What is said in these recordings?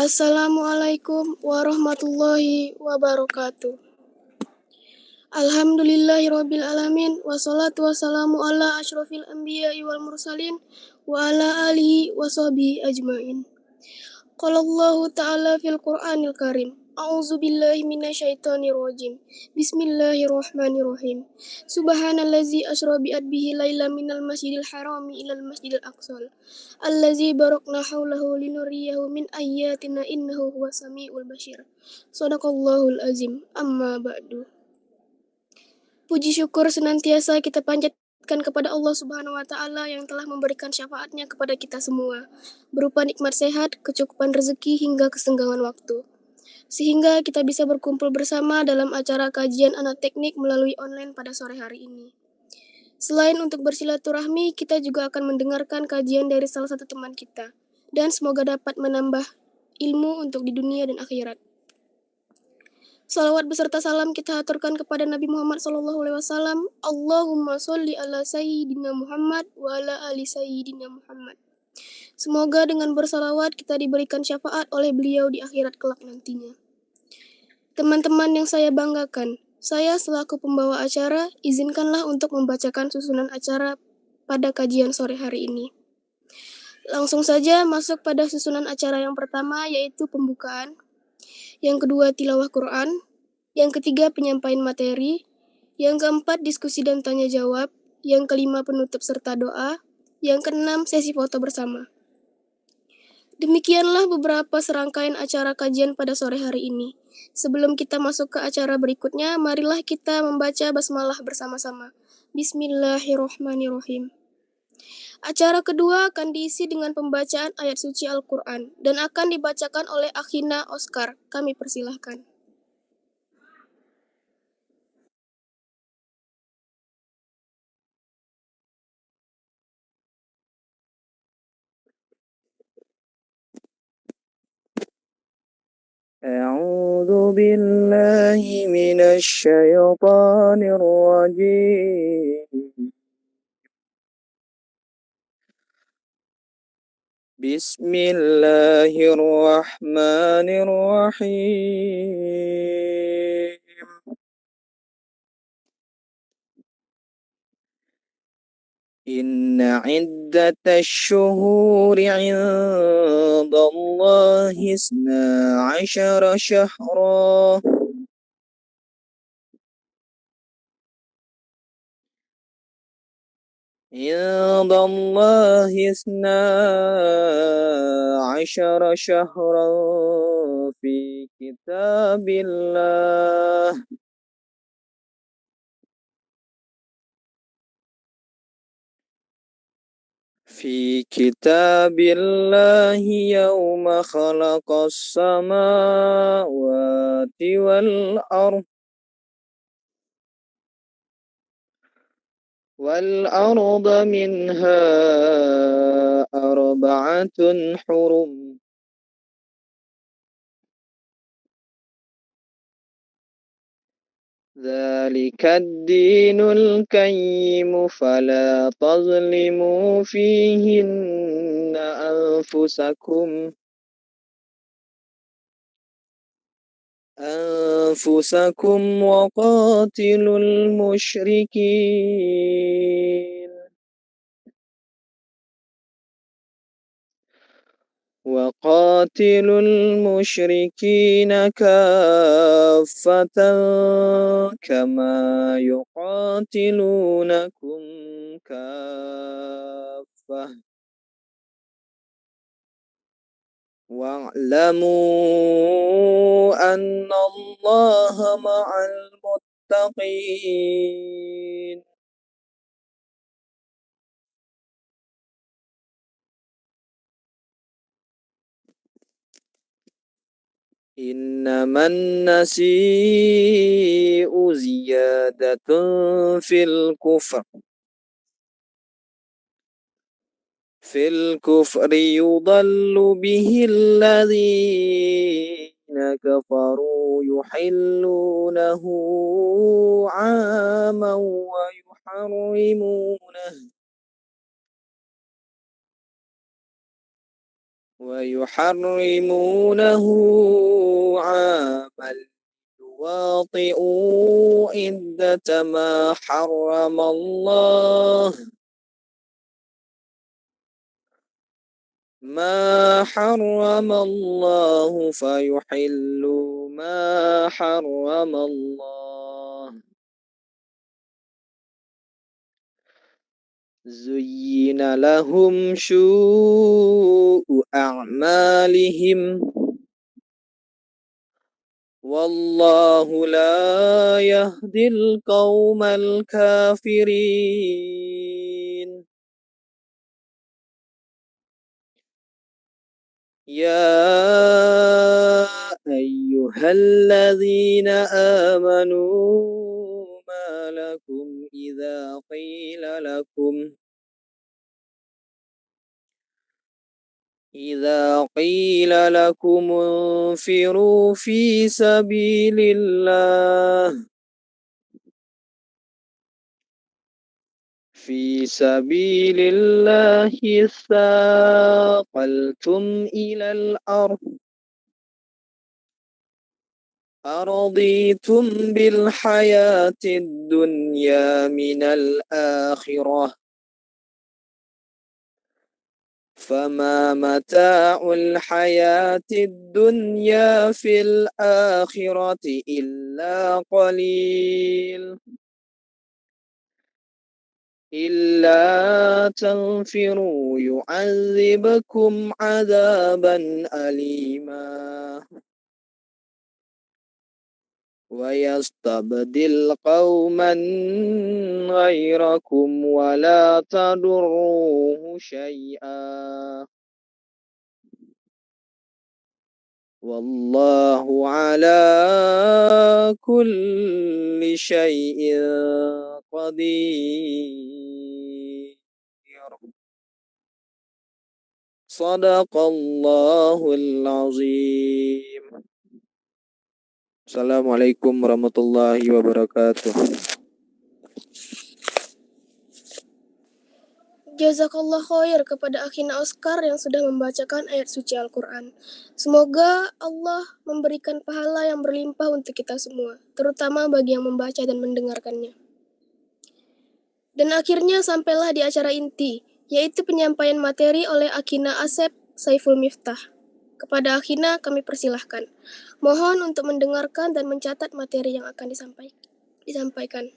Assalamualaikum warahmatullahi wabarakatuh. Alhamdulillahirabbil alamin wassalatu wassalamu ala asyrofil anbiya'i wal mursalin wa ala alihi washabihi ajmain. Qala Allahu ta'ala fil Qur'anil Karim. A'udzu billahi minasyaitonir rajim. Bismillahirrahmanirrahim. Subhanallazi asra bi abdihi lailan minal masjidil harami ilal masjidil aqsal. Allazi barakna haulahu linuriyahu min ayyatina innahu huwas samiul basyir. Shadaqallahul azim. Amma ba'du. Puji syukur senantiasa kita panjatkan kepada Allah Subhanahu wa taala yang telah memberikan syafaatnya kepada kita semua, berupa nikmat sehat, kecukupan rezeki hingga kesenggangan waktu. Sehingga kita bisa berkumpul bersama dalam acara kajian anak teknik melalui online pada sore hari ini. Selain untuk bersilaturahmi, kita juga akan mendengarkan kajian dari salah satu teman kita, dan semoga dapat menambah ilmu untuk di dunia dan akhirat. Salawat beserta salam kita aturkan kepada Nabi Muhammad SAW. Allahumma sholli ala Sayyidina Muhammad wa ala ali Sayyidina Muhammad. Semoga dengan bersalawat kita diberikan syafaat oleh beliau di akhirat kelak nantinya. Teman-teman yang saya banggakan, saya selaku pembawa acara, izinkanlah untuk membacakan susunan acara pada kajian sore hari ini. Langsung saja masuk pada susunan acara yang pertama, yaitu pembukaan. Yang kedua, tilawah Quran. Yang ketiga, penyampaian materi. Yang keempat, diskusi dan tanya jawab. Yang kelima, penutup serta doa. Yang keenam, sesi foto bersama. Demikianlah beberapa serangkaian acara kajian pada sore hari ini. Sebelum kita masuk ke acara berikutnya, marilah kita membaca basmalah bersama-sama. Bismillahirrahmanirrahim. Acara kedua akan diisi dengan pembacaan ayat suci Al-Quran dan akan dibacakan oleh Akhina Oscar. Kami persilahkan. أعوذ بالله من الشيطان الرجيم. بسم الله الرحمن الرحيم. إن عدة الشهور عند الله 12 شهرا عند الله 12 شهرا في كتاب الله يوم خلق السماوات والأرض منها 4 حرم ذلك الدين القيم فلا تظلموا فيهن أنفسكم وقاتلوا المشركين كافة كما يقاتلونكم كافة واعلموا أن الله مع المتقين. إنما النسيء زيادة في الكفر يضل به الذين كفروا يحلونه عاما ويحرمونه عاما يواطئوا عدة ما حرم الله فيحلوا ما حرم الله زين لهم سوء أعمالهم والله لا يهدي القوم الكافرين يا أيها الذين آمنوا ما لكم إذا قيل لكم انفروا في سبيل الله اثاقلتم إلى الأرض أرضيتم بالحياة الدنيا من الآخرة فما متاع الحياة الدنيا في الآخرة إلا قليل إلا تنفروا يعذبكم عذابا أليما ويستبدل قوما غيركم ولا تضروه شيئا والله على كل شيء قدير صدق الله العظيم. Assalamualaikum warahmatullahi wabarakatuh. Jazakallah khair kepada Akhina Oscar yang sudah membacakan ayat suci Al-Quran. Semoga Allah memberikan pahala yang berlimpah untuk kita semua, terutama bagi yang membaca dan mendengarkannya. Dan akhirnya sampailah di acara inti, yaitu penyampaian materi oleh Akhina Asep Saiful Miftah. Kepada Akhina kami persilahkan. Mohon untuk mendengarkan dan mencatat materi yang akan disampaikan.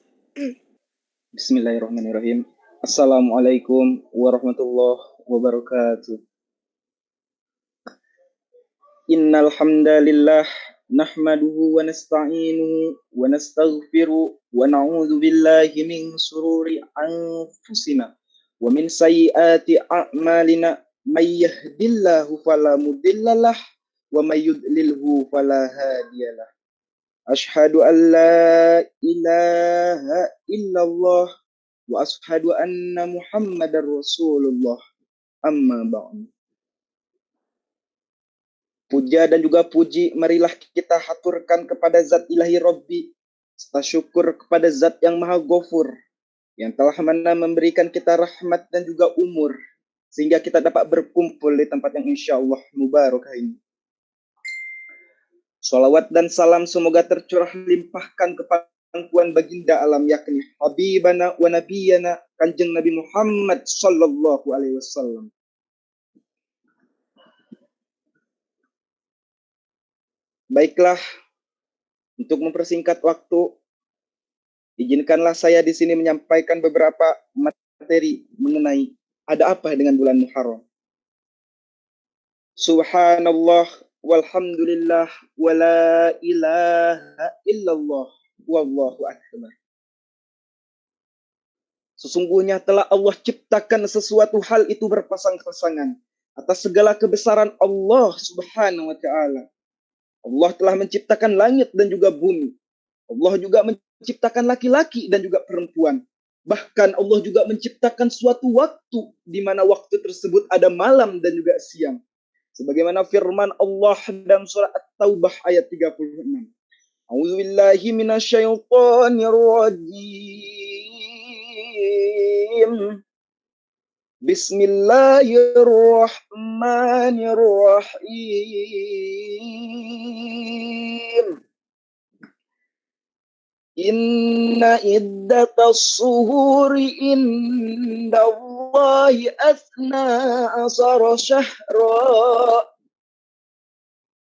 Bismillahirrahmanirrahim. Assalamualaikum warahmatullahi wabarakatuh. Innal hamdalillah nahmaduhu wa nasta'inuhu wa nastaghfiruh wa na'udzu billahi min shururi anfusina wa min sayyiati a'malina may yahdihillahu fala mudhillalah wa may yudlilhu fala hadiyalah. Asyhadu an la ilaha illallah wa ashhadu anna Muhammadar Rasulullah. Amma ba'du. Puja dan juga puji marilah kita haturkan kepada Zat Ilahi Rabbi, serta syukur kepada Zat yang Maha Ghafur yang telah memberikan kita rahmat dan juga umur sehingga kita dapat berkumpul di tempat yang insyaallah mubarakah ini. Salawat dan salam semoga tercurah limpahkan kepada pangkuan baginda alam yakni habibana wa nabiyana Kanjeng Nabi Muhammad sallallahu alaihi wasallam. Baiklah, untuk mempersingkat waktu, izinkanlah saya di sini menyampaikan beberapa materi mengenai ada apa dengan bulan Muharram. Subhanallah walhamdulillah wala ilaha illallah wallahu akbar. Sesungguhnya telah Allah ciptakan sesuatu hal itu berpasang-pasangan atas segala kebesaran Allah Subhanahu wa taala. Allah telah menciptakan langit dan juga bumi. Allah juga menciptakan laki-laki dan juga perempuan. Bahkan Allah juga menciptakan suatu waktu di mana waktu tersebut ada malam dan juga siang. Sebagaimana firman Allah dalam surah At-Taubah ayat 36. A'udzubillahi minasyaitonir rajim. Bismillahirrahmanirrahim. Inna iddatas suhuri indallahi asna asara syahra.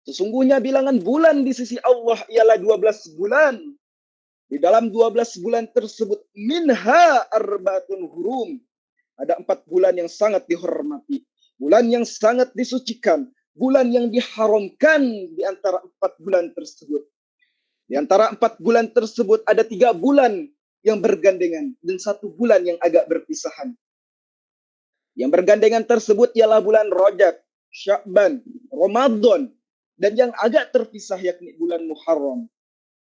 Sesungguhnya bilangan bulan di sisi Allah ialah 12 bulan. Di dalam 12 bulan tersebut minha arbatun hurum. Ada 4 bulan yang sangat dihormati. Bulan yang sangat disucikan. Bulan yang diharamkan di antara 4 bulan tersebut. Di antara 4 bulan tersebut ada 3 bulan yang bergandengan dan 1 bulan yang agak berpisahan. Yang bergandengan tersebut ialah bulan Rajab, Sya'ban, Ramadan, dan yang agak terpisah yakni bulan Muharram.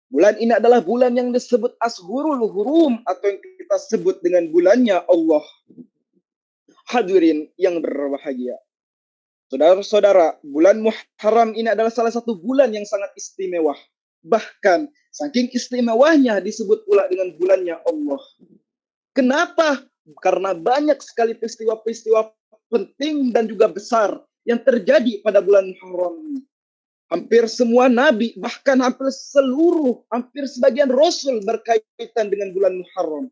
Bulan ini adalah bulan yang disebut Ashurul Hurum atau yang kita sebut dengan bulannya Allah. Hadirin yang berbahagia. Saudara-saudara, bulan Muharram ini adalah salah satu bulan yang sangat istimewa. Bahkan saking istimewanya disebut pula dengan bulannya Allah. Kenapa? Karena banyak sekali peristiwa-peristiwa penting dan juga besar yang terjadi pada bulan Muharram ini. Hampir semua nabi, bahkan hampir sebagian rasul berkaitan dengan bulan Muharram.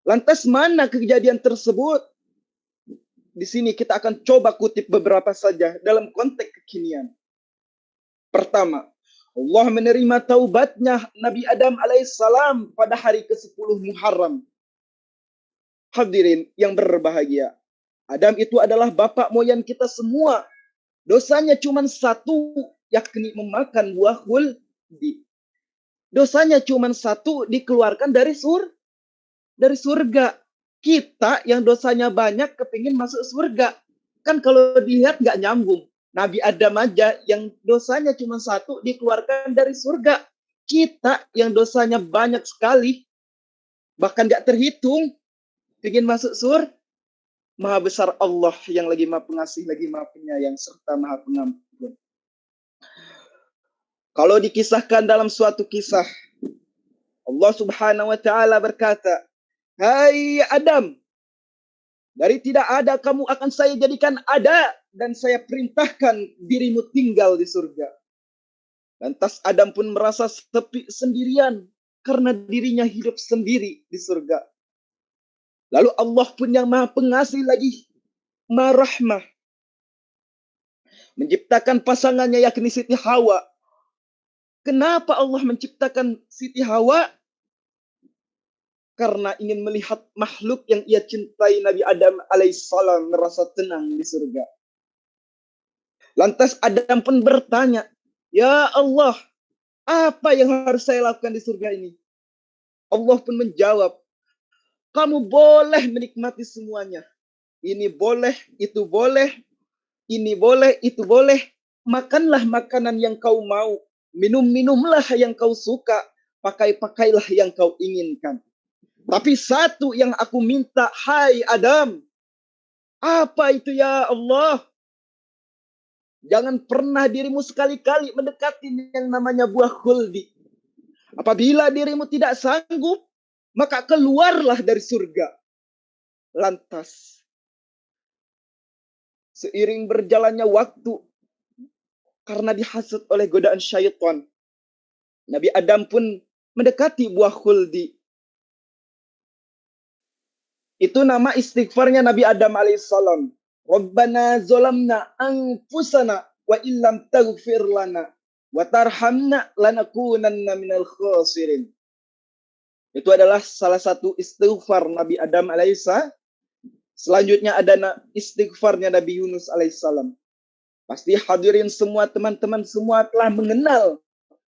Lantas mana kejadian tersebut? Di sini kita akan coba kutip beberapa saja dalam konteks kekinian. Pertama, Allah menerima taubatnya Nabi Adam alaihissalam pada hari ke-10 Muharram. Hadirin yang berbahagia. Adam itu adalah bapak moyang kita semua. Dosanya cuma satu, yakni memakan buah khuldi. Dosanya cuma satu, dikeluarkan dari surga. Kita yang dosanya banyak kepingin masuk surga. Kan kalau dilihat nggak nyambung. Nabi Adam aja yang dosanya cuma satu dikeluarkan dari surga. Kita yang dosanya banyak sekali, bahkan nggak terhitung, ingin masuk surga. Maha besar Allah yang lagi maha pengasih, lagi maha penyayang, serta maha pengampun. Kalau dikisahkan dalam suatu kisah, Allah subhanahu wa ta'ala berkata, hai Adam, dari tidak ada kamu akan saya jadikan ada, dan saya perintahkan dirimu tinggal di surga. Lantas Adam pun merasa sepi sendirian karena dirinya hidup sendiri di surga. Lalu Allah pun yang maha pengasih lagi, maha rahmah, menciptakan pasangannya yakni Siti Hawa. Kenapa Allah menciptakan Siti Hawa? Karena ingin melihat makhluk yang ia cintai Nabi Adam alaihissalam merasa tenang di surga. Lantas Adam pun bertanya, ya Allah, apa yang harus saya lakukan di surga ini? Allah pun menjawab, kamu boleh menikmati semuanya. Ini boleh, itu boleh, ini boleh, itu boleh. Makanlah makanan yang kau mau, minum-minumlah yang kau suka, pakai-pakailah yang kau inginkan. Tapi satu yang aku minta, hai Adam, apa itu ya Allah? Jangan pernah dirimu sekali-kali mendekati yang namanya buah khuldi. Apabila dirimu tidak sanggup, maka keluarlah dari surga. Lantas, seiring berjalannya waktu, karena dihasut oleh godaan syaitan, Nabi Adam pun mendekati buah khuldi. Itu nama istighfarnya Nabi Adam alaihissalam. Rabbana zolamna anfusana wa illam taghfir lana wa tarhamna lanakunanna minal khasirin. Itu adalah salah satu istighfar Nabi Adam alaihissalam. Selanjutnya ada istighfarnya Nabi Yunus alaihissalam. Pasti hadirin semua teman-teman semua telah mengenal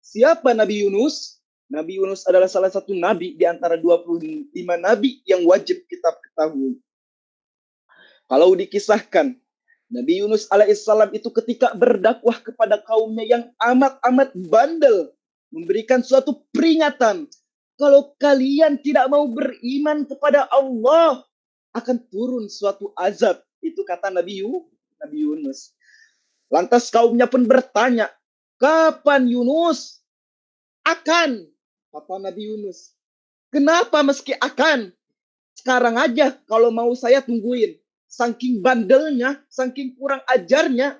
siapa Nabi Yunus. Nabi Yunus adalah salah satu nabi di antara 25 nabi yang wajib kita ketahui. Kalau dikisahkan, Nabi Yunus alaihissalam itu ketika berdakwah kepada kaumnya yang amat-amat bandel, memberikan suatu peringatan. Kalau kalian tidak mau beriman kepada Allah, akan turun suatu azab. Itu kata Nabi Yunus. Lantas kaumnya pun bertanya, kapan Yunus akan? Kata Nabi Yunus, kenapa meski akan? Sekarang aja kalau mau saya tungguin. Saking bandelnya, saking kurang ajarnya,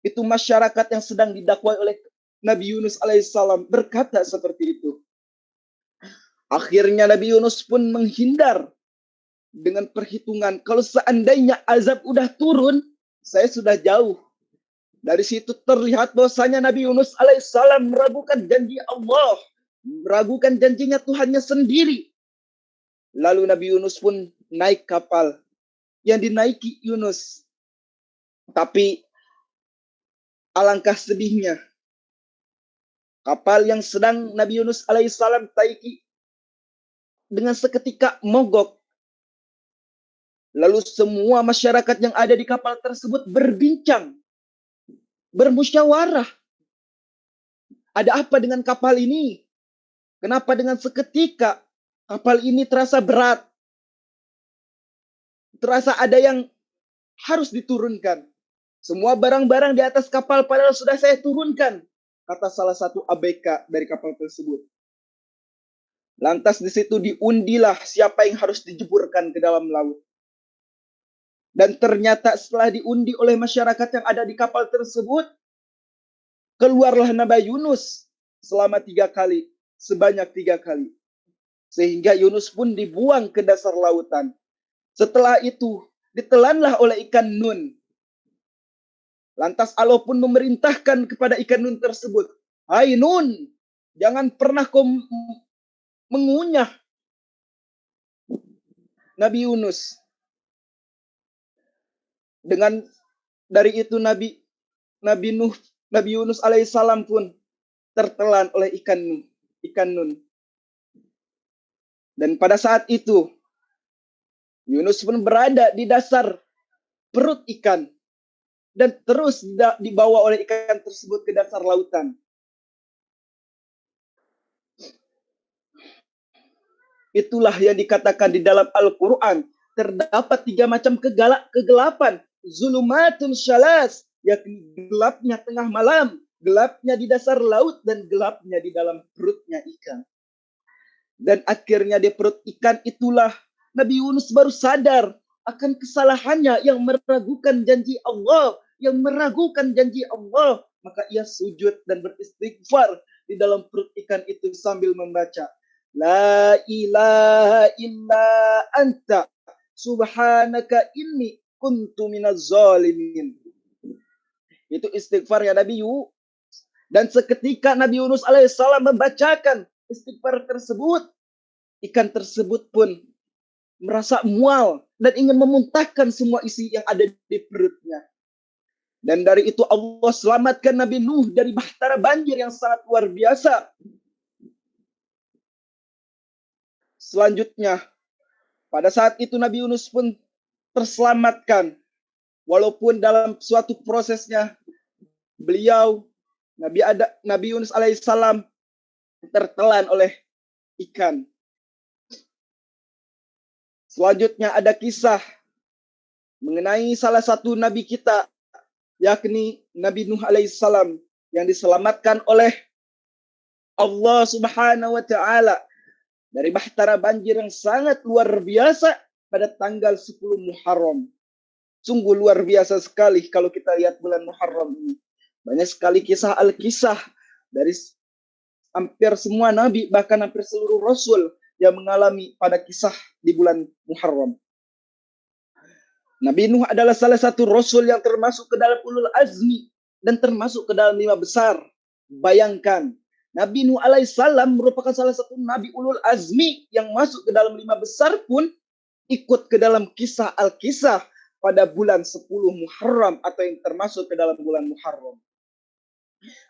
itu masyarakat yang sedang didakwai oleh Nabi Yunus alaihissalam berkata seperti itu. Akhirnya Nabi Yunus pun menghindar dengan perhitungan, kalau seandainya azab udah turun, saya sudah jauh. Dari situ terlihat bahwasanya Nabi Yunus alaihissalam meragukan janji Allah, meragukan janjinya Tuhannya sendiri. Lalu Nabi Yunus pun naik kapal yang dinaiki Yunus. Tapi alangkah sedihnya, kapal yang sedang Nabi Yunus alaihissalam taiki dengan seketika mogok. Lalu semua masyarakat yang ada di kapal tersebut berbincang, bermusyawarah. Ada apa dengan kapal ini? Kenapa dengan seketika kapal ini terasa berat? Terasa ada yang harus diturunkan. Semua barang-barang di atas kapal padahal sudah saya turunkan, kata salah satu ABK dari kapal tersebut. Lantas di situ diundilah siapa yang harus dijeburkan ke dalam laut. Dan ternyata setelah diundi oleh masyarakat yang ada di kapal tersebut, keluarlah Nabi Yunus selama 3 kali, sebanyak 3 kali. Sehingga Yunus pun dibuang ke dasar lautan. Setelah itu, ditelanlah oleh ikan nun. Lantas Allah pun memerintahkan kepada ikan nun tersebut, "Hai Nun, jangan pernah kau mengunyah Nabi Yunus." Dengan dari itu Nabi Yunus alaihissalam pun tertelan oleh ikan nun. Dan pada saat itu Yunus pun berada di dasar perut ikan dan terus dibawa oleh ikan tersebut ke dasar lautan. Itulah yang dikatakan di dalam Al-Quran. Terdapat 3 macam kegelapan. Zulumatun syalas, yakni gelapnya tengah malam, gelapnya di dasar laut, dan gelapnya di dalam perutnya ikan. Dan akhirnya di perut ikan itulah Nabi Yunus baru sadar akan kesalahannya yang meragukan janji Allah, Maka ia sujud dan beristighfar di dalam perut ikan itu sambil membaca, La ilaha illa anta subhanaka inni kuntu minaz zalimin. Itu istighfarnya Nabi Yunus. Dan seketika Nabi Yunus alaihissalam membacakan istighfar tersebut, ikan tersebut pun merasa mual dan ingin memuntahkan semua isi yang ada di perutnya. Dan dari itu Allah selamatkan Nabi Nuh dari bahtera banjir yang sangat luar biasa. Selanjutnya, pada saat itu Nabi Yunus pun terselamatkan. Walaupun dalam suatu prosesnya beliau Nabi Yunus alaihissalam tertelan oleh ikan. Selanjutnya ada kisah mengenai salah satu nabi kita, yakni Nabi Nuh alaihissalam, yang diselamatkan oleh Allah subhanahu wa ta'ala dari bahtera banjir yang sangat luar biasa pada tanggal 10 Muharram. Sungguh luar biasa sekali kalau kita lihat bulan Muharram ini. Banyak sekali kisah al-kisah dari hampir semua nabi, bahkan hampir seluruh rasul yang mengalami pada kisah di bulan Muharram. Nabi Nuh adalah salah satu rasul yang termasuk ke dalam ulul azmi dan termasuk ke dalam 5 besar. Bayangkan, Nabi Nuh alaihissalam merupakan salah satu nabi ulul azmi yang masuk ke dalam 5 besar pun ikut ke dalam kisah al-kisah pada bulan 10 Muharram atau yang termasuk ke dalam bulan Muharram.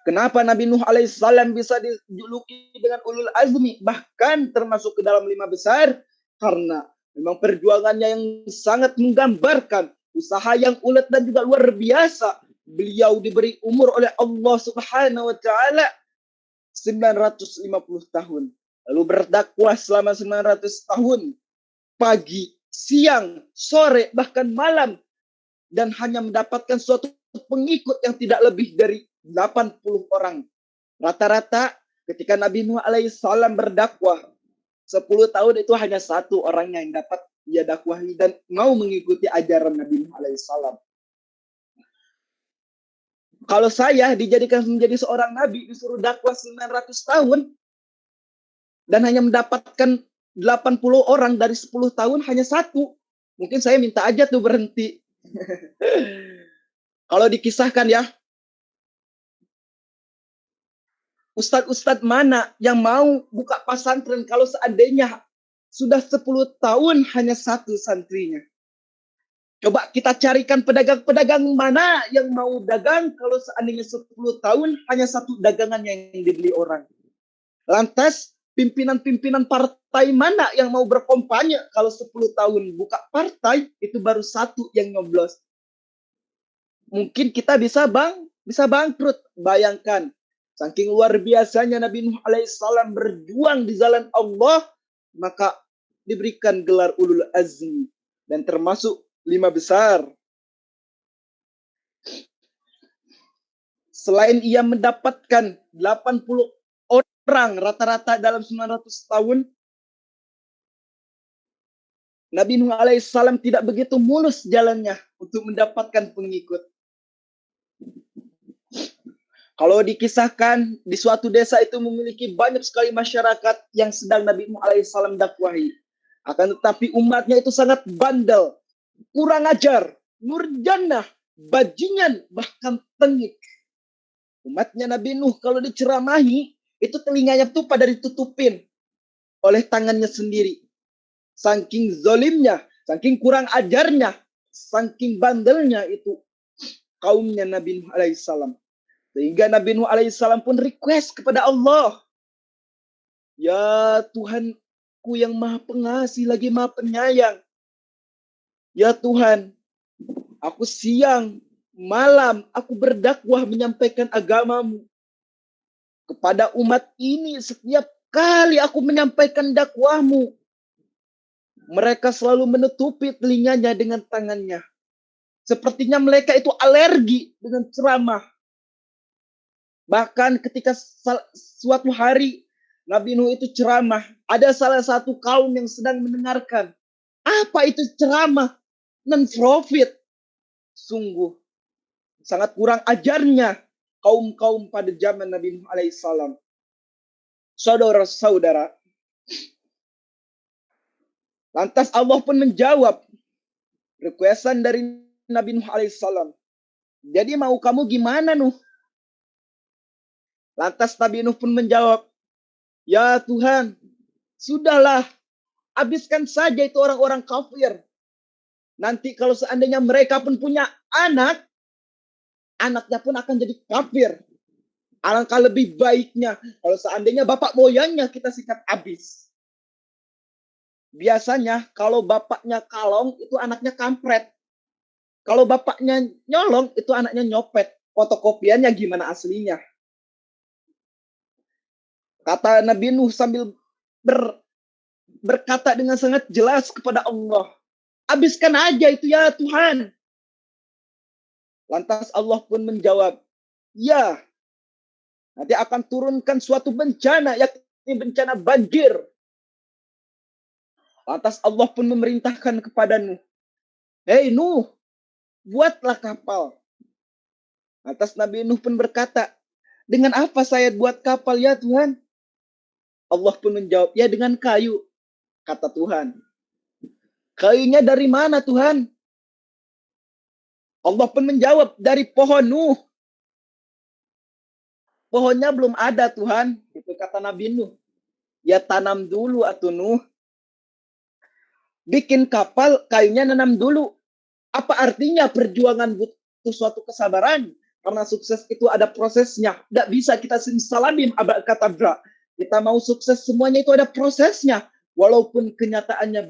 Kenapa Nabi Nuh alaihissalam bisa dijuluki dengan ulul azmi, bahkan termasuk ke dalam 5 besar? Karena memang perjuangannya yang sangat menggambarkan usaha yang ulet dan juga luar biasa. Beliau diberi umur oleh Allah subhanahu wa ta'ala 950 tahun. Lalu berdakwah selama 900 tahun. Pagi, siang, sore, bahkan malam. Dan hanya mendapatkan suatu pengikut yang tidak lebih dari 80 orang. Rata-rata ketika Nabi Nuh alaihissalam berdakwah 10 tahun itu hanya satu orang yang dapat ia dakwahi dan mau mengikuti ajaran Nabi Nuh alaihissalam. Kalau saya dijadikan menjadi seorang nabi, disuruh dakwah 900 tahun, dan hanya mendapatkan 80 orang dari 10 tahun hanya satu, mungkin saya minta aja tuh berhenti. Kalau dikisahkan ya, ustadz-ustadz mana yang mau buka pesantren kalau seandainya sudah 10 tahun hanya satu santrinya? Coba kita carikan pedagang-pedagang mana yang mau dagang kalau seandainya 10 tahun hanya satu dagangan yang dibeli orang. Lantas pimpinan-pimpinan partai mana yang mau berkampanye kalau 10 tahun buka partai itu baru satu yang nyoblos. Mungkin kita bisa bangkrut. Bayangkan, saking luar biasanya Nabi Nuh alaihissalam berjuang di jalan Allah, maka diberikan gelar ulul azmi dan termasuk 5 besar. Selain ia mendapatkan 80 orang rata-rata dalam 900 tahun, Nabi Nuh alaihissalam tidak begitu mulus jalannya untuk mendapatkan pengikut. Kalau dikisahkan di suatu desa itu memiliki banyak sekali masyarakat yang sedang Nabi Nuh alaihissalam dakwahi. Akan tetapi umatnya itu sangat bandel, kurang ajar, nurjanah, bajingan, bahkan tengik. Umatnya Nabi Nuh kalau diceramahi, itu telinganya tuh pada ditutupin oleh tangannya sendiri. Saking zolimnya, saking kurang ajarnya, saking bandelnya itu kaumnya Nabi Nuh alaihissalam. Sehingga Nabi Nuh alaihissalam pun request kepada Allah. Ya Tuhanku yang maha pengasih lagi maha penyayang. Ya Tuhan, aku siang, malam, aku berdakwah menyampaikan agamamu. Kepada umat ini setiap kali aku menyampaikan dakwahmu, mereka selalu menutupi telinganya dengan tangannya. Sepertinya mereka itu alergi dengan ceramah. Bahkan ketika suatu hari Nabi Nuh itu ceramah, ada salah satu kaum yang sedang mendengarkan. Apa itu ceramah? Non-profit. Sungguh sangat kurang ajarnya kaum-kaum pada zaman Nabi Nuh alaihissalam. Saudara-saudara, lantas Allah pun menjawab requestan dari Nabi Nuh alaihissalam. Jadi mau kamu gimana Nuh? Lantas Nabi Nuh pun menjawab, ya Tuhan, sudahlah, habiskan saja itu orang-orang kafir. Nanti kalau seandainya mereka pun punya anak, anaknya pun akan jadi kafir. Alangkah lebih baiknya kalau seandainya bapak moyangnya kita sikat habis. Biasanya kalau bapaknya kalong, itu anaknya kampret. Kalau bapaknya nyolong, itu anaknya nyopet. Fotokopiannya gimana aslinya? Kata Nabi Nuh sambil berkata dengan sangat jelas kepada Allah, habiskan aja itu ya Tuhan. Lantas Allah pun menjawab, ya, nanti akan turunkan suatu bencana, yakni bencana banjir. Lantas Allah pun memerintahkan kepada Nuh, hei Nuh, buatlah kapal. Lantas Nabi Nuh pun berkata, dengan apa saya buat kapal ya Tuhan? Allah pun menjawab, ya dengan kayu, kata Tuhan. Kayunya dari mana Tuhan? Allah pun menjawab, dari pohon Nuh. Pohonnya belum ada Tuhan, itu kata Nabi Nuh. Ya tanam dulu atuh Nuh. Bikin kapal, kayunya nanam dulu. Apa artinya perjuangan butuh suatu kesabaran? Karena sukses itu ada prosesnya. Tidak bisa kita simsalabim abad katabra. Kita mau sukses semuanya itu ada prosesnya. Walaupun kenyataannya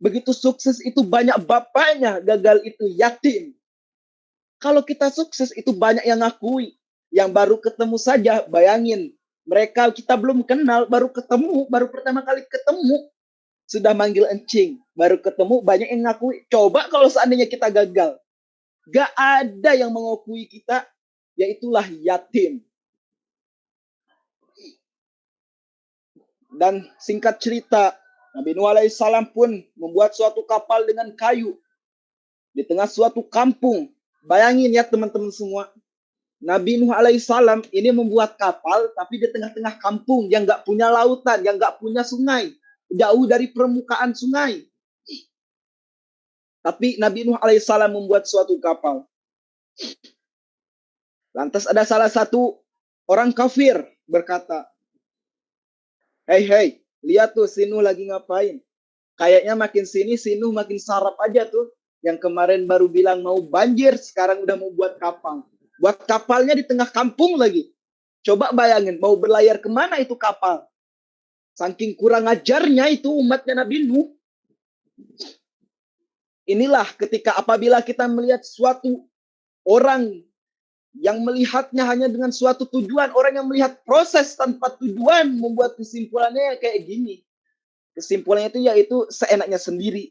begitu sukses itu banyak bapaknya, gagal itu yatim. Kalau kita sukses itu banyak yang ngakui. Yang baru ketemu saja, bayangin. Mereka kita belum kenal, baru ketemu, baru pertama kali ketemu. Sudah manggil encing, baru ketemu banyak yang ngakui. Coba kalau seandainya kita gagal. Gak ada yang mengakui kita, yaitulah yatim. Dan singkat cerita, Nabi Nuh alaihissalam pun membuat suatu kapal dengan kayu di tengah suatu kampung. Bayangin ya teman-teman semua, Nabi Nuh alaihissalam ini membuat kapal tapi di tengah-tengah kampung yang nggak punya lautan, yang nggak punya sungai, jauh dari permukaan sungai. Tapi Nabi Nuh alaihissalam membuat suatu kapal. Lantas ada salah satu orang kafir berkata, Hei, lihat tuh si Nuh lagi ngapain. Kayaknya makin sini si Nuh makin sarap aja tuh. Yang kemarin baru bilang mau banjir, sekarang udah mau buat kapal. Buat kapalnya di tengah kampung lagi. Coba bayangin, mau berlayar kemana itu kapal? Saking kurang ajarnya itu umatnya Nabi Nuh. Inilah ketika apabila kita melihat suatu orang yang melihatnya hanya dengan suatu tujuan, orang yang melihat proses tanpa tujuan, membuat kesimpulannya kayak gini. Kesimpulannya itu yaitu seenaknya sendiri.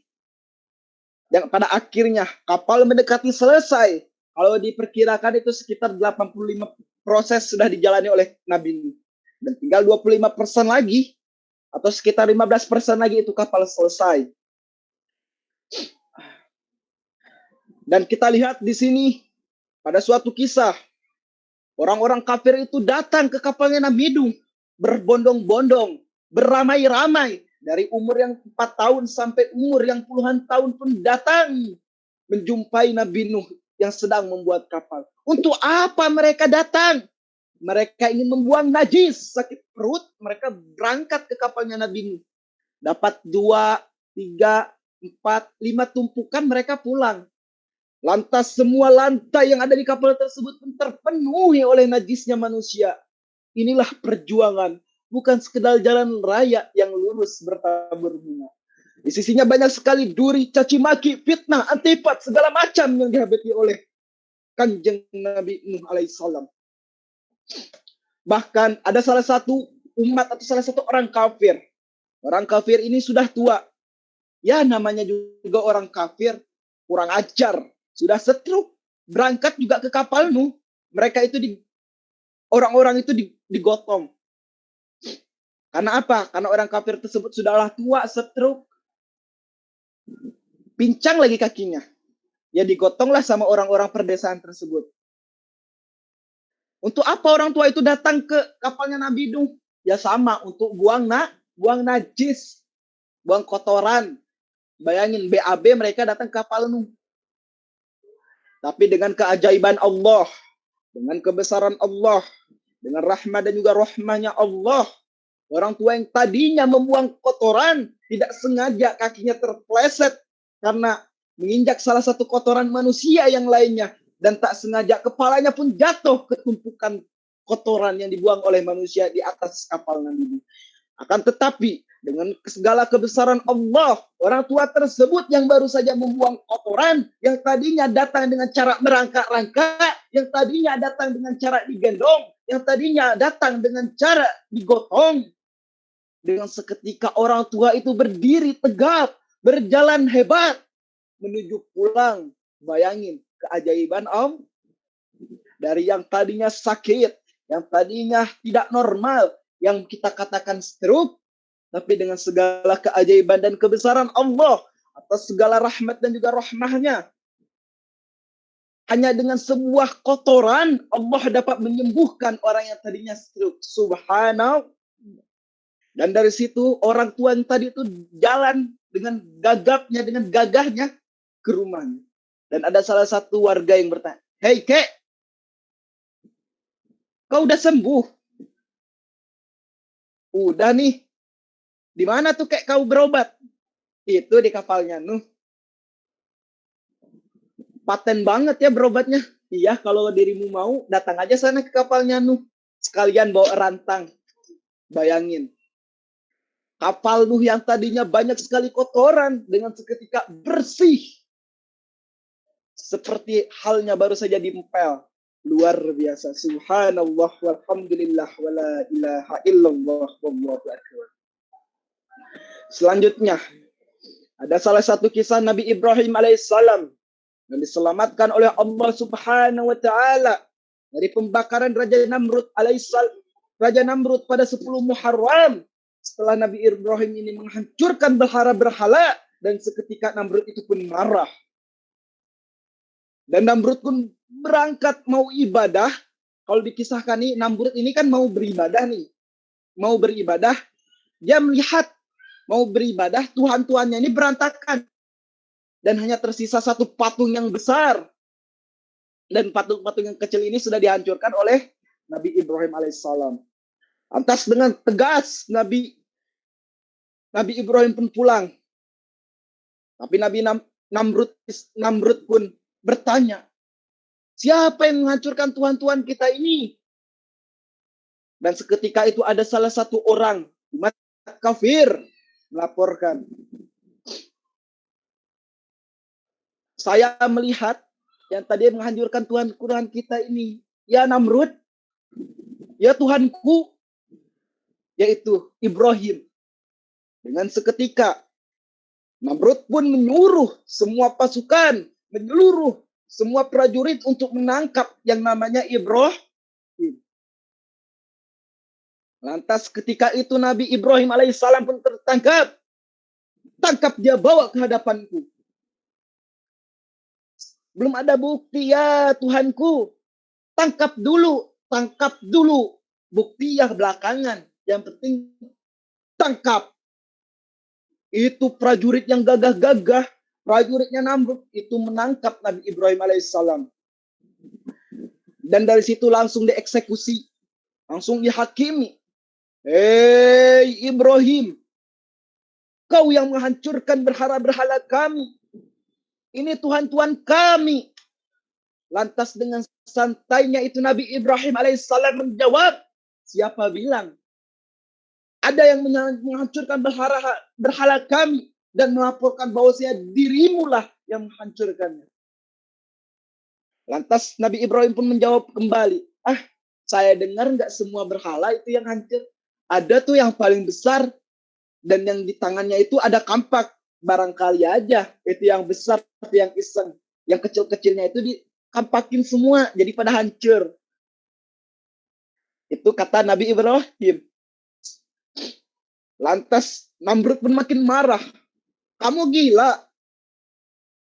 Yang pada akhirnya kapal mendekati selesai. Kalau diperkirakan itu sekitar 85 proses sudah dijalani oleh Nabi Nuh. Dan tinggal 25% lagi atau sekitar 15% lagi itu kapal selesai. Dan kita lihat di sini pada suatu kisah, orang-orang kafir itu datang ke kapalnya Nabi Nuh berbondong-bondong, beramai-ramai, dari umur yang 4 tahun sampai umur yang puluhan tahun pun datang menjumpai Nabi Nuh yang sedang membuat kapal. Untuk apa mereka datang? Mereka ingin membuang najis, sakit perut, mereka berangkat ke kapalnya Nabi Nuh. Dapat 2, 3, 4, 5 tumpukan, mereka pulang. Lantas semua lantai yang ada di kapal tersebut terpenuhi oleh najisnya manusia. Inilah perjuangan, bukan sekedar jalan raya yang lurus bertabur bunga. Di sisinya banyak sekali duri, caci maki, fitnah, antipat, segala macam yang dihadapi oleh Kanjeng Nabi Nuh alaihissalam. Bahkan ada salah satu umat atau salah satu orang kafir. Orang kafir ini sudah tua. Ya namanya juga orang kafir, kurang ajar. Sudah setruk, berangkat juga ke kapal Nuh. Mereka itu orang-orang itu digotong. Karena apa? Karena orang kafir tersebut sudahlah tua, setruk, pincang lagi kakinya. Ya digotonglah sama orang-orang perdesaan tersebut. Untuk apa orang tua itu datang ke kapalnya Nabi Nuh? Ya sama, untuk buang najis, buang kotoran. Bayangin BAB mereka datang ke kapal Nuh. Tapi dengan keajaiban Allah, dengan kebesaran Allah, dengan rahmat dan juga rahmahnya Allah, orang tua yang tadinya membuang kotoran, tidak sengaja kakinya terpleset karena menginjak salah satu kotoran manusia yang lainnya. Dan tak sengaja kepalanya pun jatuh ke tumpukan kotoran yang dibuang oleh manusia di atas kapal Nabi Nuh. Akan tetapi dengan segala kebesaran Allah, orang tua tersebut yang baru saja membuang kotoran, yang tadinya datang dengan cara merangkak-rangkak, yang tadinya datang dengan cara digendong, yang tadinya datang dengan cara digotong, dengan seketika orang tua itu berdiri tegap, berjalan hebat, menuju pulang. Bayangin keajaiban Allah. Dari yang tadinya sakit, yang tadinya tidak normal, yang kita katakan stroke, tapi dengan segala keajaiban dan kebesaran Allah atas segala rahmat dan juga rahmahnya, hanya dengan sebuah kotoran Allah dapat menyembuhkan orang yang tadinya stroke. Subhanallah. Dan dari situ orang tua yang tadi itu jalan dengan gagapnya, dengan gagahnya ke rumahnya. Dan ada salah satu warga yang bertanya, "Hei kek, kau udah sembuh?" "Udah nih." "Di mana tuh kek kau berobat?" "Itu di kapalnya Nuh." "Paten banget ya berobatnya." "Iya, kalau dirimu mau datang aja sana ke kapalnya Nuh. Sekalian bawa rantang." Bayangin. Kapal Nuh yang tadinya banyak sekali kotoran dengan seketika bersih. Seperti halnya baru saja diempel. Luar biasa. Subhanallah walhamdulillah wala ilaha illallah wallahu akbar. Selanjutnya, ada salah satu kisah Nabi Ibrahim alaihissalam yang diselamatkan oleh Allah Subhanahu wa taala dari pembakaran Raja Namrud alaihissalam. Raja Namrud pada 10 Muharram setelah Nabi Ibrahim ini menghancurkan berhala-berhala, dan seketika Namrud itu pun marah. Dan Namrud pun berangkat mau ibadah. Kalau dikisahkan nih, Namrud ini kan mau beribadah nih. Mau beribadah, dia melihat mau beribadah, Tuhan-Tuhannya ini berantakan. Dan hanya tersisa satu patung yang besar. Dan patung-patung yang kecil ini sudah dihancurkan oleh Nabi Ibrahim alaihissalam. Lantas dengan tegas Nabi Ibrahim pun pulang. Tapi Namrud pun bertanya, siapa yang menghancurkan Tuhan-Tuhan kita ini? Dan seketika itu ada salah satu orang umat kafir melaporkan, saya melihat yang tadi menghancurkan Tuhan kita ini, ya Namrud, ya Tuhanku, yaitu Ibrahim. Dengan seketika Namrud pun menyuruh semua pasukan, menyeluruh semua prajurit untuk menangkap yang namanya Ibrahim. Lantas ketika itu Nabi Ibrahim alaihissalam pun tertangkap. Tangkap dia, bawa ke hadapanku. Belum ada bukti ya Tuhanku. Tangkap dulu. Bukti ya belakangan. Yang penting tangkap. Itu prajurit yang gagah-gagah. Prajuritnya Namrud itu menangkap Nabi Ibrahim alaihissalam. Dan dari situ langsung dieksekusi. Langsung dihakimi. Hei Ibrahim, kau yang menghancurkan berhala-berhala kami. Ini Tuhan-Tuhan kami. Lantas dengan santainya itu Nabi Ibrahim alaihissalam menjawab, siapa bilang ada yang menghancurkan berhala kami dan melaporkan bahwa dirimu lah yang menghancurkannya. Lantas Nabi Ibrahim pun menjawab kembali, saya dengar nggak semua berhala itu yang hancur. Ada tuh yang paling besar dan yang di tangannya itu ada kampak. Barangkali aja itu yang besar, itu yang iseng. Yang kecil-kecilnya itu dikampakin semua jadi pada hancur. Itu kata Nabi Ibrahim. Lantas Namrud pun makin marah. Kamu gila.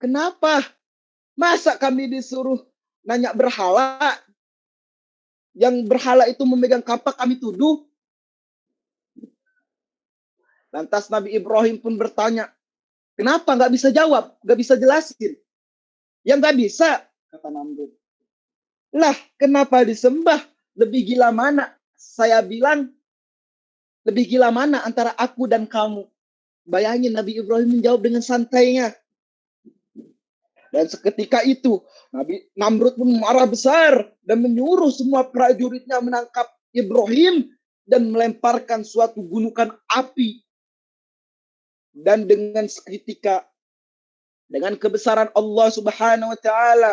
Kenapa? Masa kami disuruh nanya berhala? Yang berhala itu memegang kampak kami tuduh. Lantas Nabi Ibrahim pun bertanya, kenapa nggak bisa jawab, nggak bisa jelasin? Yang nggak bisa, kata Namrud. Lah, kenapa disembah? Lebih gila mana? Saya bilang, lebih gila mana antara aku dan kamu? Bayangin Nabi Ibrahim menjawab dengan santainya. Dan seketika itu, Namrud pun marah besar dan menyuruh semua prajuritnya menangkap Ibrahim dan melemparkan suatu gunungan api. Dan dengan seketika, dengan kebesaran Allah Subhanahu wa Ta'ala,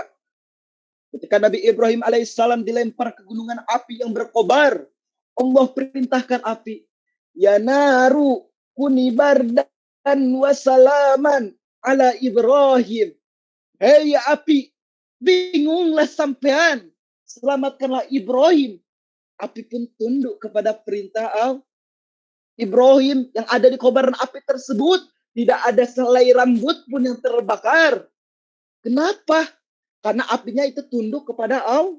ketika Nabi Ibrahim alaihissalam dilempar ke gunungan api yang berkobar, Allah perintahkan api, ya naru kuni bardan wa salaman ala Ibrahim. Hei api, bingunglah sampean, selamatkanlah Ibrahim. Api pun tunduk kepada perintah Ibrahim yang ada di kobaran api tersebut. Tidak ada selai rambut pun yang terbakar. Kenapa? Karena apinya itu tunduk kepada Allah.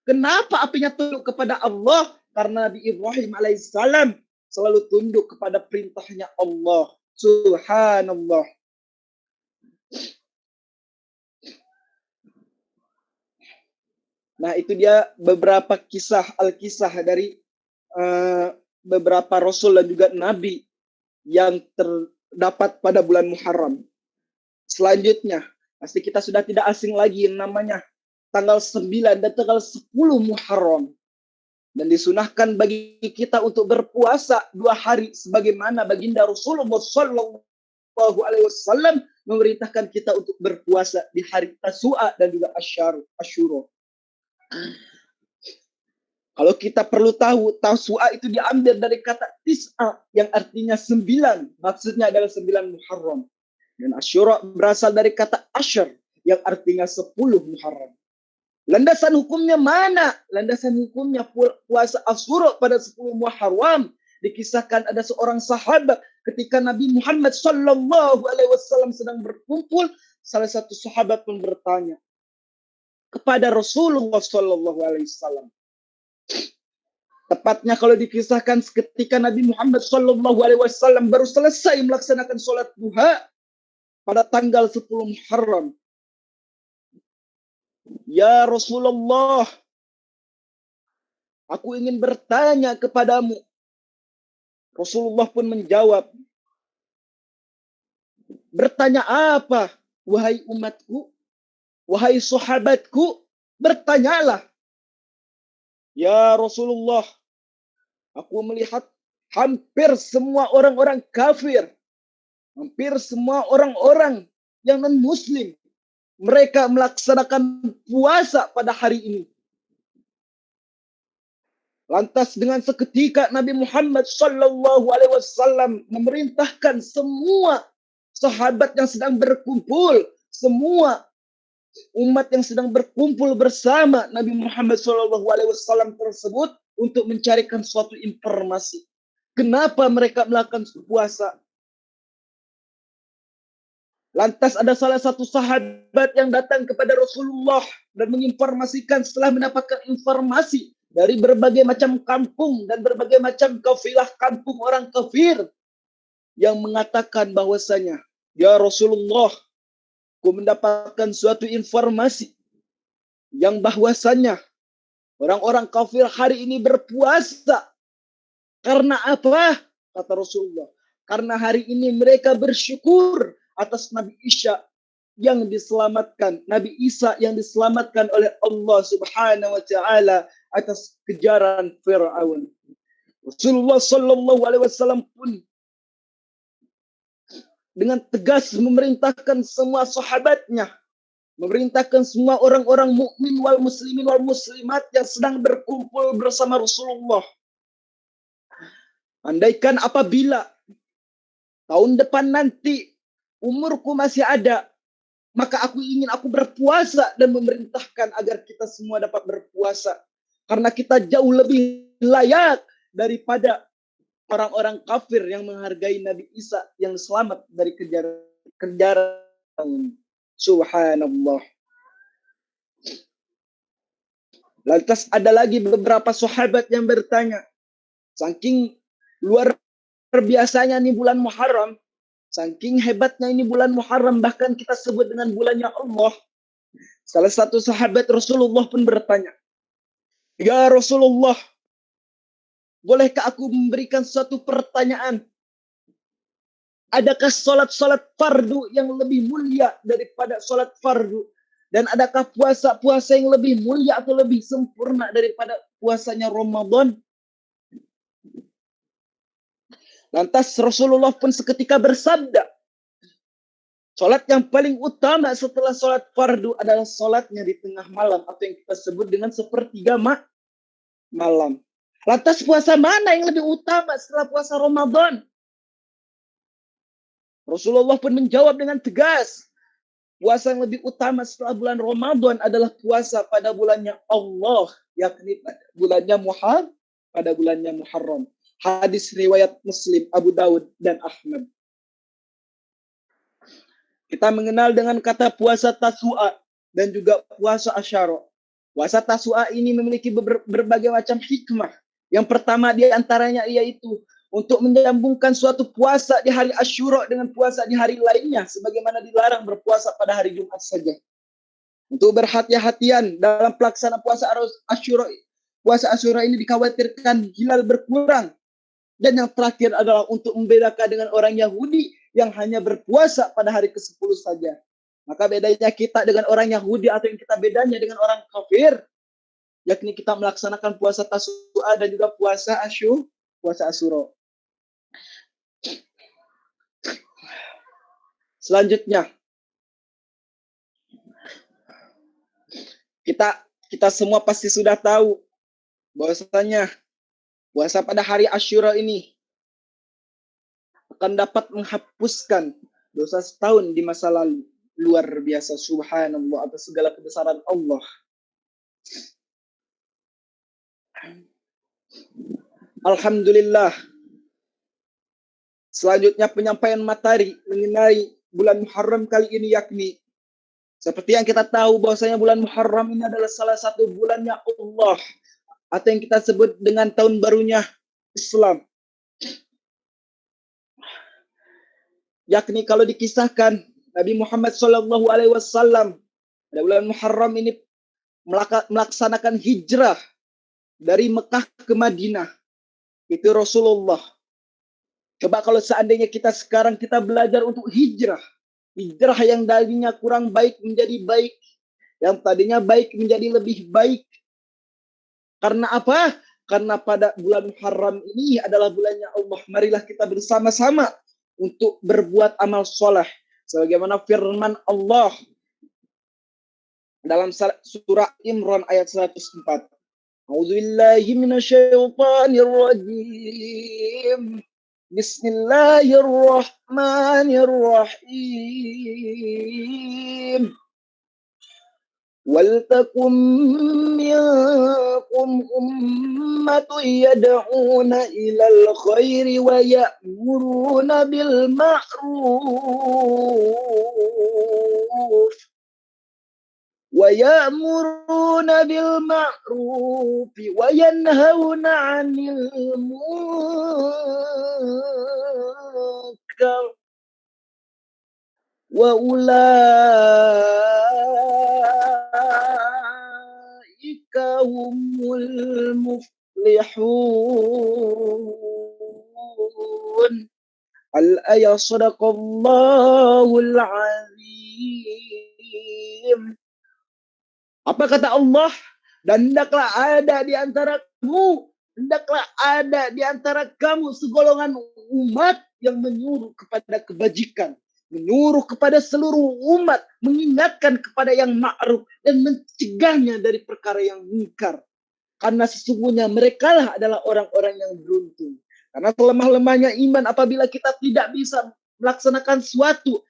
Kenapa apinya tunduk kepada Allah? Karena Nabi Ibrahim alaihissalam selalu tunduk kepada perintahnya Allah. Subhanallah. Nah, itu dia beberapa kisah dari beberapa rasul dan juga nabi yang terdapat pada bulan Muharram. Selanjutnya, pasti kita sudah tidak asing lagi yang namanya tanggal 9 dan tanggal 10 Muharram. Dan disunahkan bagi kita untuk berpuasa 2 hari sebagaimana baginda Rasulullah Shallallahu Alaihi Wasallam memerintahkan kita untuk berpuasa di hari Tasu'a dan juga Asyura. Kalau kita perlu tahu, Tasu'a itu diambil dari kata tis'a yang artinya 9. Maksudnya adalah 9 Muharram. Dan Asyura berasal dari kata asyar yang artinya 10 Muharram. Landasan hukumnya mana? Landasan hukumnya puasa Asyura pada 10 Muharram. dikisahkan ada seorang sahabat ketika Nabi Muhammad sallallahu alaihi wasallam sedang berkumpul, salah satu sahabat pun bertanya kepada Rasulullah sallallahu alaihi wasallam. Tepatnya kalau dikisahkan ketika Nabi Muhammad sallallahu alaihi wasallam baru selesai melaksanakan sholat duha pada tanggal 10 Muharram. Ya Rasulullah, aku ingin bertanya kepadamu. Rasulullah pun menjawab, bertanya apa, wahai umatku, wahai sahabatku, bertanyalah. Ya Rasulullah, aku melihat hampir semua orang-orang kafir, hampir semua orang-orang yang non-muslim, mereka melaksanakan puasa pada hari ini. Lantas dengan seketika Nabi Muhammad sallallahu alaihi wasallam memerintahkan semua sahabat yang sedang berkumpul, semua umat yang sedang berkumpul bersama Nabi Muhammad sallallahu alaihi wasallam tersebut untuk mencarikan suatu informasi. Kenapa mereka melakukan puasa? Lantas ada salah satu sahabat yang datang kepada Rasulullah dan menginformasikan setelah mendapatkan informasi dari berbagai macam kampung dan berbagai macam kafilah kampung orang kafir yang mengatakan bahwasanya, ya Rasulullah, aku mendapatkan suatu informasi yang bahwasanya orang-orang kafir hari ini berpuasa. Karena apa? Kata Rasulullah. Karena hari ini mereka bersyukur atas Nabi Isa yang diselamatkan, Nabi Isa yang diselamatkan oleh Allah Subhanahu wa taala atas kejaran Firaun. Rasulullah sallallahu alaihi wasallam pun dengan tegas memerintahkan semua sahabatnya, memerintahkan semua orang-orang mukmin wal muslimin wal muslimat yang sedang berkumpul bersama Rasulullah. Andaikan apabila tahun depan nanti umurku masih ada, maka aku berpuasa dan memerintahkan agar kita semua dapat berpuasa. Karena kita jauh lebih layak daripada orang-orang kafir yang menghargai Nabi Isa yang selamat dari kejaran. Subhanallah. Lantas ada lagi beberapa sahabat yang bertanya, saking luar biasanya nih bulan Muharram, saking hebatnya ini bulan Muharram, bahkan kita sebut dengan bulannya Allah. Salah satu sahabat Rasulullah pun bertanya, ya Rasulullah, bolehkah aku memberikan suatu pertanyaan? Adakah sholat fardu yang lebih mulia daripada sholat fardu? Dan adakah puasa yang lebih mulia atau lebih sempurna daripada puasanya Ramadan? Lantas Rasulullah pun seketika bersabda, sholat yang paling utama setelah sholat fardu adalah sholatnya di tengah malam atau yang kita sebut dengan sepertiga malam. Lantas puasa mana yang lebih utama setelah puasa Ramadan? Rasulullah pun menjawab dengan tegas, puasa yang lebih utama setelah bulan Ramadan adalah puasa pada bulannya Allah, yakni pada bulannya Muharram. Hadis riwayat Muslim, Abu Dawud, dan Ahmad. Kita mengenal dengan kata puasa Tasu'a dan juga puasa Asyara. Puasa Tasu'a ini memiliki berbagai macam hikmah. Yang pertama di antaranya yaitu untuk menyambungkan suatu puasa di hari Asyura dengan puasa di hari lainnya, sebagaimana dilarang berpuasa pada hari Jumat saja. Untuk berhati-hatian dalam pelaksanaan puasa Asyura. Puasa Asyura ini dikhawatirkan hilal berkurang. Dan yang terakhir adalah untuk membedakan dengan orang Yahudi yang hanya berpuasa pada hari ke-10 saja. Maka bedanya kita dengan orang Yahudi atau yang kita bedanya dengan orang kafir, yakni kita melaksanakan puasa Tasu'a dan juga puasa Asyura. Selanjutnya, kita semua pasti sudah tahu bahwasanya puasa pada hari Asyura ini akan dapat menghapuskan dosa setahun di masa lalu. Luar biasa, subhanallah, atas segala kebesaran Allah. Alhamdulillah, Selanjutnya penyampaian materi mengenai bulan Muharram kali ini, yakni seperti yang kita tahu bahwasanya bulan Muharram ini adalah salah satu bulannya Allah, atau yang kita sebut dengan tahun barunya Islam. Yakni kalau dikisahkan Nabi Muhammad SAW pada bulan Muharram ini melaksanakan hijrah dari Mekah ke Madinah. Itu Rasulullah. Coba kalau seandainya kita sekarang kita belajar untuk hijrah. Hijrah yang tadinya kurang baik menjadi baik. Yang tadinya baik menjadi lebih baik. Karena apa? Karena pada bulan Muharram ini adalah bulannya Allah. Marilah kita bersama-sama untuk berbuat amal soleh. Sebagaimana firman Allah dalam surah Imran ayat 104. A'udzubillahi minasyaitonirrajim. Bismillahirrahmanirrahim. Waltakum minkum ummatun yad'una ilal khairi wa ya'muruna bil ma'ruf ويأمرون بالمعروف وينهون عن المنكر وأولئك هم المفلحون. الآية صدق الله العظيم. Apa kata Allah? Dan hendaklah ada di antara kamu segolongan umat yang menyuruh kepada kebajikan, menyuruh kepada seluruh umat, mengingatkan kepada yang ma'ruf dan mencegahnya dari perkara yang mungkar. Karena sesungguhnya merekalah adalah orang-orang yang beruntung. Karena selemah-lemahnya iman apabila kita tidak bisa melaksanakan suatu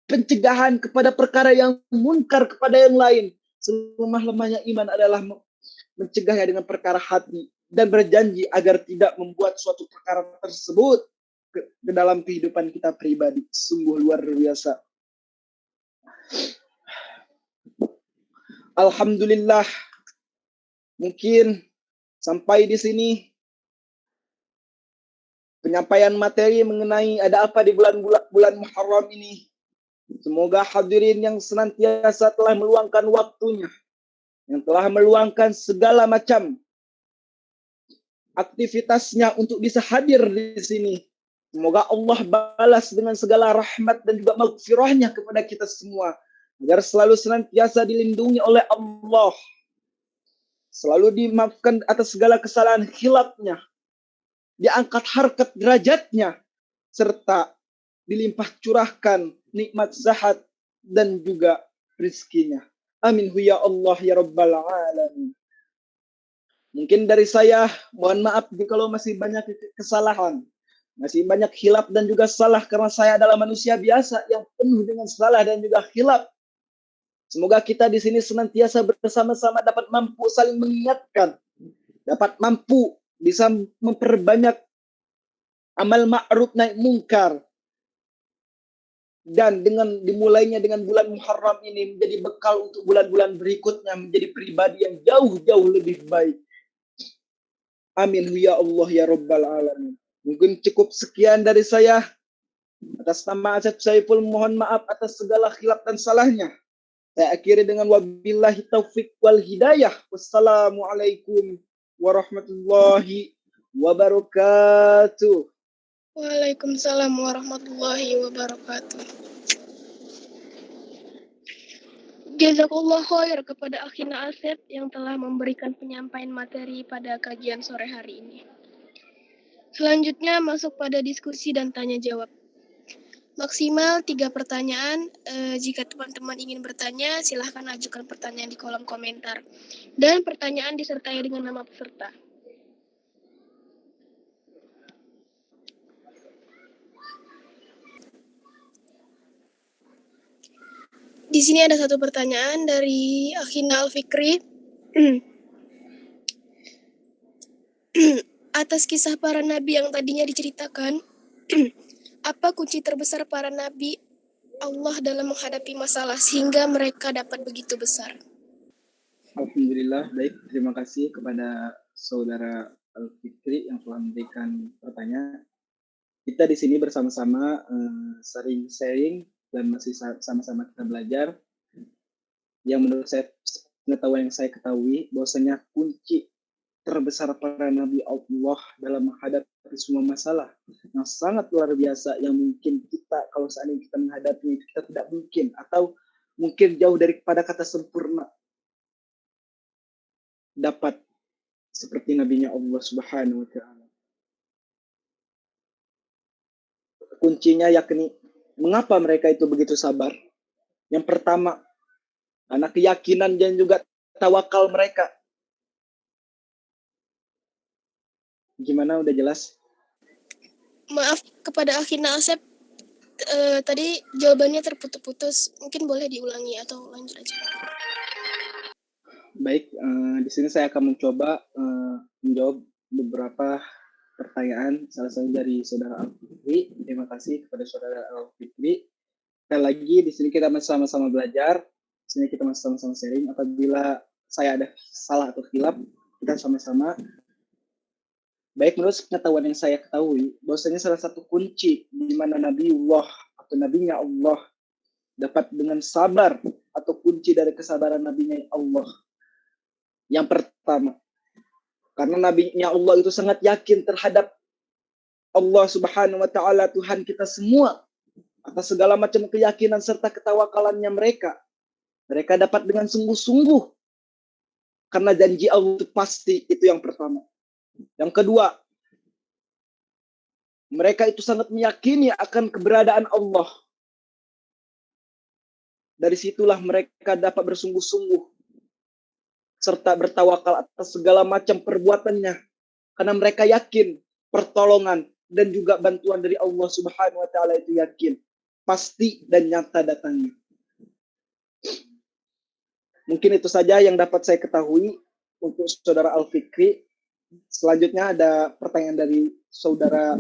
pencegahan kepada perkara yang mungkar kepada yang lain. Selemah-lemahnya iman adalah mencegahnya dengan perkara hati dan berjanji agar tidak membuat suatu perkara tersebut ke dalam kehidupan kita pribadi. Sungguh luar biasa. Alhamdulillah, mungkin sampai di sini penyampaian materi mengenai ada apa di bulan Muharram ini. Semoga hadirin yang senantiasa telah meluangkan waktunya, yang telah meluangkan segala macam aktivitasnya untuk bisa hadir di sini. Semoga Allah balas dengan segala rahmat dan juga maghfirahnya kepada kita semua, agar selalu senantiasa dilindungi oleh Allah, selalu dimaafkan atas segala kesalahan khilafnya, diangkat harkat derajatnya, serta dilimpah curahkan nikmat zahat dan juga rizkinya. Amin ya Allah ya Rabbal Alamin. Mungkin dari saya, mohon maaf kalau masih banyak kesalahan, masih banyak khilaf dan juga salah, karena saya adalah manusia biasa yang penuh dengan salah dan juga khilaf. Semoga kita di sini senantiasa bersama-sama dapat mampu saling mengingatkan, dapat mampu bisa memperbanyak amal ma'ruf naik mungkar. Dan dengan dimulainya dengan bulan Muharram ini menjadi bekal untuk bulan-bulan berikutnya, menjadi pribadi yang jauh-jauh lebih baik. Amin ya Allah ya Rabbal Alamin. Mungkin cukup sekian dari saya. Atas nama Asep Saiful mohon maaf atas segala khilaf dan salahnya. Saya akhiri dengan wabillahi taufik wal hidayah. Wassalamualaikum warahmatullahi wabarakatuh. Waalaikumsalam warahmatullahi wabarakatuh. Jazakallah khair kepada Akhina Asep yang telah memberikan penyampaian materi pada kajian sore hari ini. Selanjutnya masuk pada diskusi dan tanya jawab. Maksimal 3 pertanyaan. Jika teman-teman ingin bertanya, silahkan ajukan pertanyaan di kolom komentar. Dan pertanyaan disertai dengan nama peserta. Di sini ada satu pertanyaan dari Akhina Al-Fikri. Atas kisah para nabi yang tadinya diceritakan, Apa kunci terbesar para nabi Allah dalam menghadapi masalah sehingga mereka dapat begitu besar? Alhamdulillah, baik. Terima kasih kepada saudara Al-Fikri yang telah memberikan pertanyaan. Kita di sini bersama-sama sering sharing dan masih sama-sama kita belajar. Yang menurut saya, pengetahuan yang saya ketahui, bahwasanya kunci terbesar para nabi Allah dalam menghadapi semua masalah yang sangat luar biasa, yang mungkin kita kalau seandainya kita menghadapi kita tidak mungkin atau mungkin jauh daripada kata sempurna dapat seperti nabinya Allah Subhanahu wa taala. Kuncinya yakni mengapa mereka itu begitu sabar? Yang pertama, karena keyakinan dan juga tawakal mereka. Gimana, udah jelas? Maaf kepada Akhina Asep, tadi jawabannya terputus-putus. Mungkin boleh diulangi atau lanjut aja. Baik, di sini saya akan mencoba menjawab beberapa pertanyaan, salah satu dari saudara Al-Fikri. Terima kasih kepada saudara Al-Fikri. Sekali lagi, di sini kita sama-sama belajar. Di sini kita sama-sama sharing. Apabila saya ada salah atau khilaf, kita sama-sama. Baik, menurut pengetahuan yang saya ketahui, bahwasanya salah satu kunci di mana Nabiullah atau nabinya Allah dapat dengan sabar, atau kunci dari kesabaran nabinya Allah. Yang pertama, karena nabinya Allah itu sangat yakin terhadap Allah Subhanahu wa taala, Tuhan kita semua, atas segala macam keyakinan serta ketawakalannya mereka. Mereka dapat dengan sungguh-sungguh karena janji Allah itu pasti, itu yang pertama. Yang kedua, mereka itu sangat meyakini akan keberadaan Allah. Dari situlah mereka dapat bersungguh-sungguh serta bertawakal atas segala macam perbuatannya, karena mereka yakin pertolongan dan juga bantuan dari Allah Subhanahu wa taala itu yakin, pasti dan nyata datangnya. Mungkin itu saja yang dapat saya ketahui untuk saudara Al-Fikri. Selanjutnya ada pertanyaan dari saudara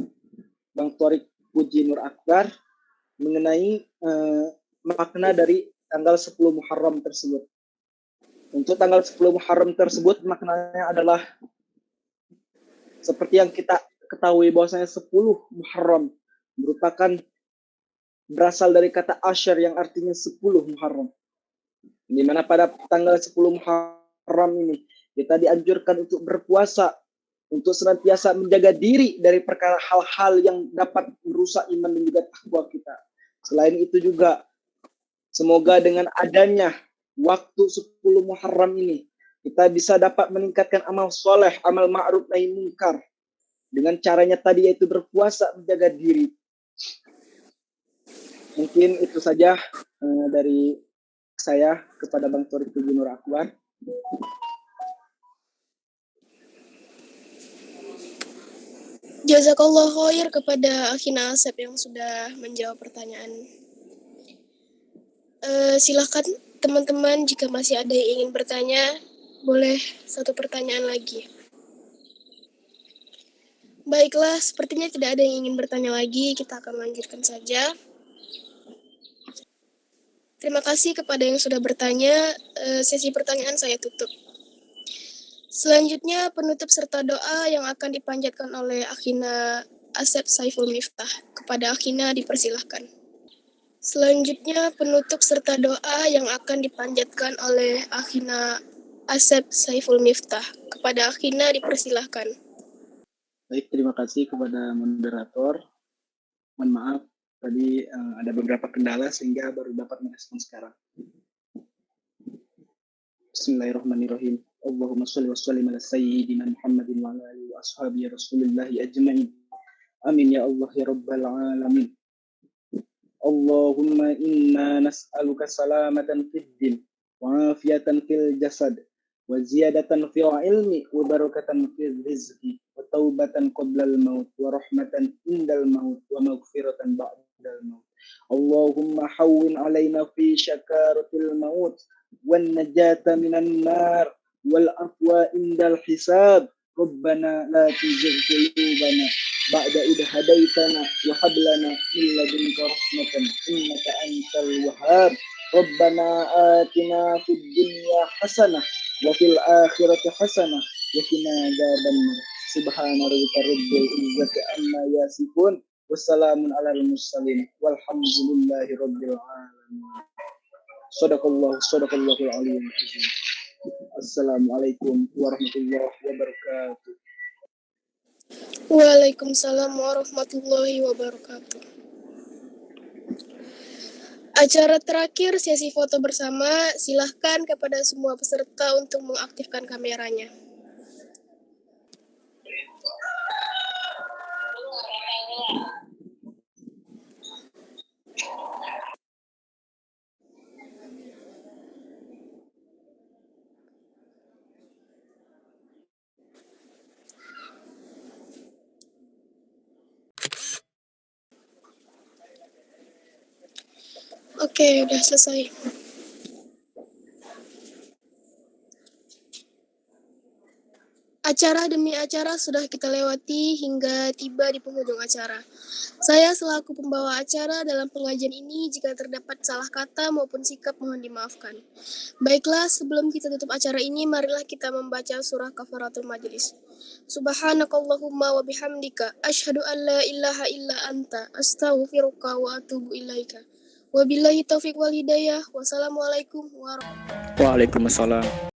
Bang Torik Puji Nur Akbar mengenai makna dari tanggal 10 Muharram tersebut. Untuk tanggal 10 Muharram tersebut maknanya adalah seperti yang kita ketahui bahwasanya 10 Muharram merupakan berasal dari kata asyar yang artinya 10 Muharram. Di mana pada tanggal 10 Muharram ini kita dianjurkan untuk berpuasa, untuk senantiasa menjaga diri dari perkara hal-hal yang dapat merusak iman dan juga takwa kita. Selain itu juga, semoga dengan adanya waktu 10 Muharram ini, kita bisa dapat meningkatkan amal soleh, amal ma'ruf nahi munkar. Dengan caranya tadi yaitu berpuasa, menjaga diri. Mungkin itu saja dari saya kepada Bang Torik Puji Nur Akbar. Jazakallah khair kepada Akhina Asep yang sudah menjawab pertanyaan. Silakan teman-teman, jika masih ada yang ingin bertanya, boleh satu pertanyaan lagi. Baiklah, sepertinya tidak ada yang ingin bertanya lagi, kita akan lanjutkan saja. Terima kasih kepada yang sudah bertanya. Sesi pertanyaan saya tutup. Selanjutnya penutup serta doa yang akan dipanjatkan oleh Akhina Asep Saiful Miftah. Kepada Akhina dipersilahkan. Selanjutnya penutup serta doa yang akan dipanjatkan oleh Akhina Asep Saiful Miftah. Kepada Akhina dipersilahkan. Baik, terima kasih kepada moderator. Mohon maaf, tadi ada beberapa kendala sehingga baru dapat merespon sekarang. Bismillahirrahmanirrahim. Allahumma sholli wa sallim ala sayyidina Muhammadin wa ala alihi wa ashabihi rasulillahi ajma'in. Amin ya Allah ya rabbal alamin. Allahumma inna nas'aluka salamatan fid din wa afiyatan fil jasad wa ziyadatan fil ilmi wa barakatan fil rizqi wa taubatan qablal maut wa rahmatan indal maut wa maghfiratan ba'dal maut. Allahumma hawwin alaina fi syakaratil maut wan najata minan nar wal afwa indal hisab. Rabbana la tuzigh qulubana ba'da idh hadaitana wa hab lana min ladunka rahmatan innaka antal wahhab. Rabbana atina fid dunya hasanah wa fil akhirati hasanah wa qina adzabannar. Subhana rabbika rabbil izzati amma yasifun. Wassalamun alal mursalin walhamdulillahi rabbil alamin. Sadaqallahul aliyyul azim. Assalamualaikum warahmatullahi wabarakatuh. Waalaikumsalam warahmatullahi wabarakatuh. Acara terakhir sesi foto bersama, silahkan kepada semua peserta untuk mengaktifkan kameranya. Oke, udah selesai. Acara demi acara sudah kita lewati hingga tiba di penghujung acara. Saya selaku pembawa acara dalam pengajian ini, jika terdapat salah kata maupun sikap mohon dimaafkan. Baiklah, sebelum kita tutup acara ini, marilah kita membaca surah kafaratul majlis. Subhanakallahumma wa bihamdika asyhadu an la ilaha illa anta astaghfiruka wa atubu ilaika. Wabillahi taufiq wal hidayah. Wassalamualaikum warahmatullahi wabarakatuh. Waalaikumsalam.